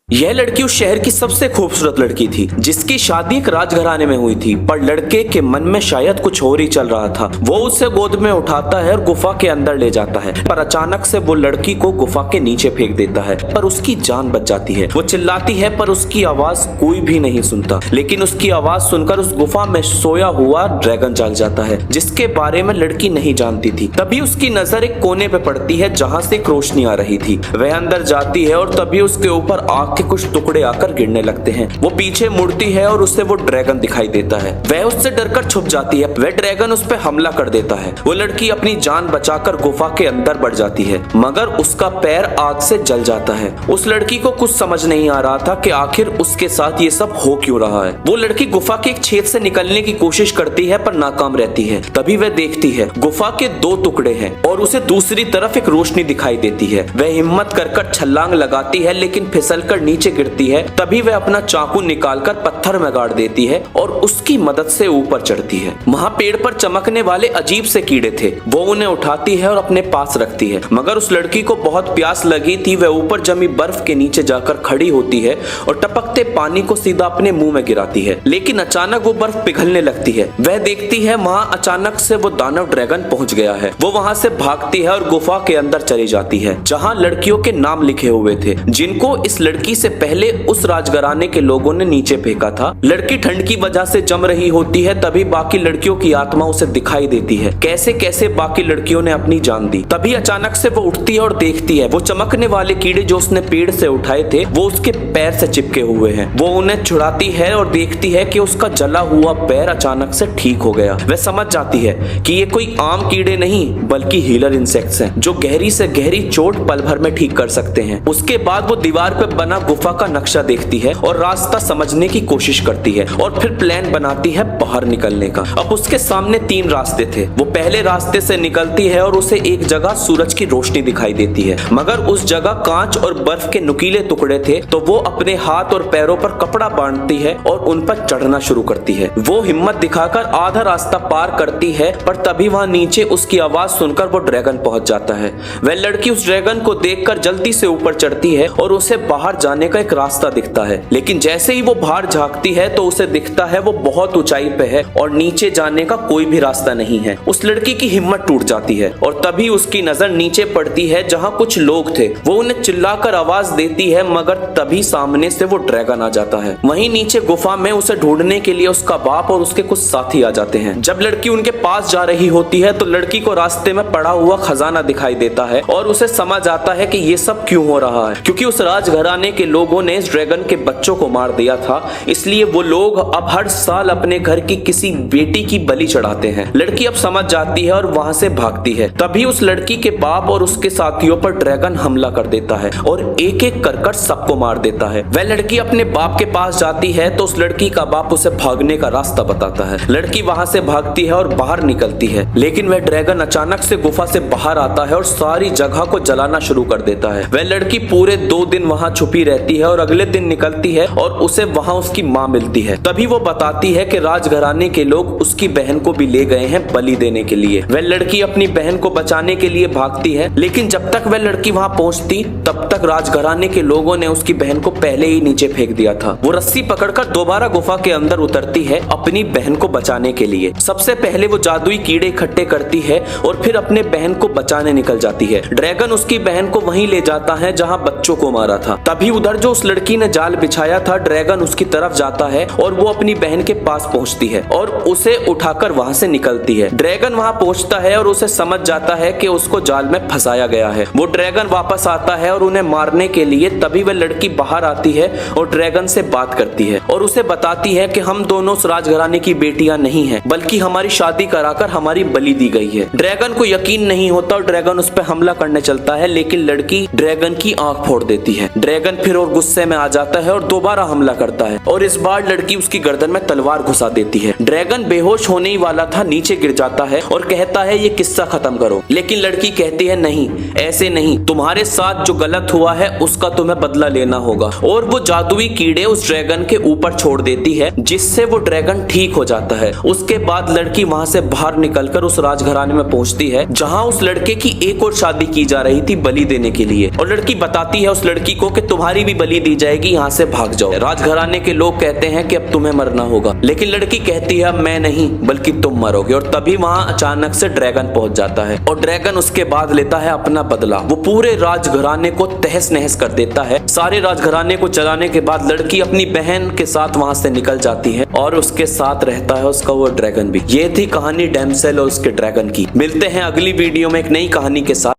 यह लड़की उस शहर की सबसे खूबसूरत लड़की थी जिसकी शादी एक राजघराने में हुई थी, पर लड़के के मन में शायद कुछ और ही चल रहा था। वो उसे गोद में उठाता है और गुफा के अंदर ले जाता है, पर अचानक से वो लड़की को गुफा के नीचे फेंक देता है, पर उसकी जान बच जाती है। वो चिल्लाती है पर उसकी आवाज कोई भी नहीं सुनता, लेकिन उसकी आवाज सुनकर उस गुफा में सोया हुआ ड्रैगन जाग जाता है, जिसके बारे में लड़की नहीं जानती थी। तभी उसकी नजर एक कोने पे पड़ती है जहाँ से एक रोशनी आ रही थी। वह अंदर जाती है और तभी उसके ऊपर आग के कुछ टुकड़े आकर गिरने लगते हैं। वो पीछे मुड़ती है और उसे वो ड्रैगन दिखाई देता है। वह उससे डरकर छुप जाती है। वह ड्रैगन उस पर हमला कर देता है। वो लड़की अपनी जान बचाकर गुफा के अंदर बढ़ जाती है, मगर उसका पैर आग से जल जाता है। उस लड़की को कुछ समझ नहीं आ रहा था कि आखिर उसके साथ ये सब हो क्यों रहा है। वो लड़की गुफा के एक छेद से निकलने की कोशिश करती है पर नाकाम रहती है। तभी वह देखती है गुफा के दो टुकड़े हैं और उसे दूसरी तरफ एक रोशनी दिखाई देती है। वह हिम्मत कर छलांग लगाती है, लेकिन फिसलकर नीचे गिरती है। तभी वह अपना चाकू निकालकर पत्थर में गाड़ देती है और उसकी मदद से ऊपर चढ़ती है। वहाँ पेड़ पर चमकने वाले अजीब से कीड़े थे। वो उन्हें उठाती है और अपने पास रखती है, मगर उस लड़की को बहुत प्यास लगी थी। वह ऊपर जमी बर्फ के नीचे जाकर खड़ी होती है और टपकते पानी को सीधा अपने मुंह में गिराती है, लेकिन अचानक वो बर्फ पिघलने लगती है। वह देखती है वहाँ अचानक से वो दानव ड्रैगन पहुंच गया है। वो वहाँ से भागती है और गुफा के अंदर चली जाती है, जहाँ लड़कियों के नाम लिखे हुए थे, जिनको इस लड़की से पहले उस राजघराने के लोगों ने नीचे फेंका था। लड़की ठंड की वजह से जम रही होती है। तभी बाकी लड़कियों की आत्मा उसे दिखाई देती है, कैसे कैसे बाकी लड़कियों ने अपनी जान दी। तभी अचानक से वो उठती है और देखती है वो चमकने वाले कीड़े जो उसने पेड़ से उठाए थे वो उसके पैर से चिपके हुए हैं। वो उन्हें छुड़ाती है और देखती है कि उसका जला हुआ पैर अचानक से ठीक हो गया। वह समझ जाती है कि ये कोई आम कीड़े नहीं बल्कि हीलर इंसेक्ट्स हैं, जो गहरी से गहरी चोट पल भर में ठीक कर सकते हैं। उसके बाद वो दीवार पर बना गुफा का नक्शा देखती है और रास्ता समझने की कोशिश करती है और फिर प्लान बनाती है बाहर निकलने का। अब उसके सामने तीन रास्ते थे। वो पहले रास्ते से निकलती है और उसे एक जगह सूरज की रोशनी दिखाई देती है, मगर उस जगह कांच और बर्फ के नुकीले टुकड़े थे। तो वो अपने हाथ और पैरों पर कपड़ा बांधती है और उन पर चढ़ना शुरू करती है। वो हिम्मत दिखाकर आधा रास्ता पार करती है, पर तभी वहां नीचे उसकी आवाज सुनकर वो ड्रैगन पहुंच जाता है। वह लड़की उस ड्रैगन को देखकर जल्दी से ऊपर चढ़ती है और उसे बाहर जाने का एक रास्ता दिखता है, लेकिन जैसे ही वो बाहर झांकती है तो उसे दिखता है वो बहुत ऊंचाई पे है और नीचे जाने का कोई भी रास्ता नहीं है। उस लड़की की हिम्मत टूट जाती है और तभी उसकी नजर नीचे पड़ती है जहां कुछ लोग थे। वो उन्हें चिल्लाकर आवाज देती है, मगर तभी सामने से वो ड्रैगन आ जाता है। वहीं नीचे गुफा में उसे ढूंढने के लिए उसका बाप और उसके कुछ साथी आ जाते हैं। जब लड़की उनके पास जा रही होती है तो लड़की को रास्ते में पड़ा हुआ खजाना दिखाई देता है और उसे समझ आता है कि ये सब क्यों हो रहा है, क्योंकि उस राजघराने के लोगों ने इस ड्रैगन के बच्चों को मार दिया था। इसलिए वो लोग अब हर साल अपने घर की किसी बेटी की बलि चढ़ाते हैं। लड़की अब समझ जाती है और वहां से भागती है। तभी उस लड़की के बाप और उसके साथियों पर ड्रैगन हमला कर देता है और एक एक कर सबको मार देता है। वह लड़की अपने बाप के पास जाती है तो उस लड़की का बाप उसे भागने का रास्ता बताता है। लड़की वहां से भागती है और बाहर निकलती है, लेकिन वह ड्रैगन अचानक से गुफा से बाहर आता है और सारी जगह को जलाना शुरू कर देता है। वह लड़की पूरे 2 दिन वहां छुपी रहती है और अगले दिन निकलती है और उसे वहां उसकी माँ मिलती है। तभी वो बताती है कि राजघराने के लोग उसकी बहन को भी ले गए हैं बलि देने के लिए। वह लड़की अपनी बहन को बचाने के लिए भागती है, लेकिन जब तक वह लड़की वहां पहुंचती तब तक राजघराने के लोगों ने उसकी बहन को पहले ही नीचे फेंक दिया था। वो रस्सी पकड़कर दोबारा गुफा के अंदर उतरती है अपनी बहन को बचाने के लिए। सबसे पहले वो जादुई कीड़े इकट्ठे करती है और फिर अपने बहन को बचाने निकल जाती है। ड्रैगन उसकी बहन को वहीं ले जाता है जहां बच्चों को मारा था। तभी उधर जो उस लड़की ने जाल बिछाया था, ड्रैगन उसकी तरफ जाता है और वो अपनी बहन के पास पहुंचती है और उसे उठाकर वहां से निकलती है। ड्रैगन वहां पहुंचता है और उसे समझ जाता है कि उसको जाल में फंसाया गया है। वो ड्रैगन वापस आता है और उन्हें मारने के लिए। तभी वह लड़की बाहर आती है और ड्रैगन से बात करती है और उसे बताती है कि हम दोनों उस राजघराने की बेटियां नहीं हैं, बल्कि हमारी शादी कराकर हमारी बलि दी गई है। ड्रैगन को यकीन नहीं होता और ड्रैगन उस पर हमला करने चलता है, लेकिन लड़की ड्रैगन की आंख फोड़ देती है। ड्रैगन फिर और गुस्से में आ जाता है और दोबारा हमला करता है और इस बार लड़की उसकी गर्दन में तलवार घुसा देती है। ड्रैगन बेहोश होने ही वाला था, नीचे गिर जाता है और कहता है ये किस्सा खत्म करो, लेकिन लड़की कहती है नहीं, ऐसे नहीं, तुम्हारे साथ जो गलत हुआ है उसका तुम्हें बदला लेना होगा। और वो जादुई कीड़े उस ड्रैगन के ऊपर छोड़ देती है, जिससे वो ड्रैगन ठीक हो जाता है। उसके बाद लड़की वहां से बाहर निकलकर उस राजघराने में पहुंचती है जहां उस लड़के की एक और शादी की जा रही थी बलि देने के लिए। और लड़की बताती है उस लड़की को कि तुम्हारी तुम्हारी भी बलि दी जाएगी, यहाँ से भाग जाओ। राजघराने के लोग कहते हैं कि अब तुम्हें मरना होगा, लेकिन लड़की कहती है मैं नहीं बल्कि तुम मरोगे। और तभी वहाँ अचानक से ड्रैगन पहुंच जाता है और ड्रैगन उसके बाद लेता है अपना बदला। वो पूरे राजघराने को तहस नहस कर देता है। सारे राजघराने को चलाने के बाद लड़की अपनी बहन के साथ वहां से निकल जाती है और उसके साथ रहता है उसका वो ड्रैगन भी। ये थी कहानी डैमसेल और उसके ड्रैगन की। मिलते हैं अगली वीडियो में एक नई कहानी के साथ।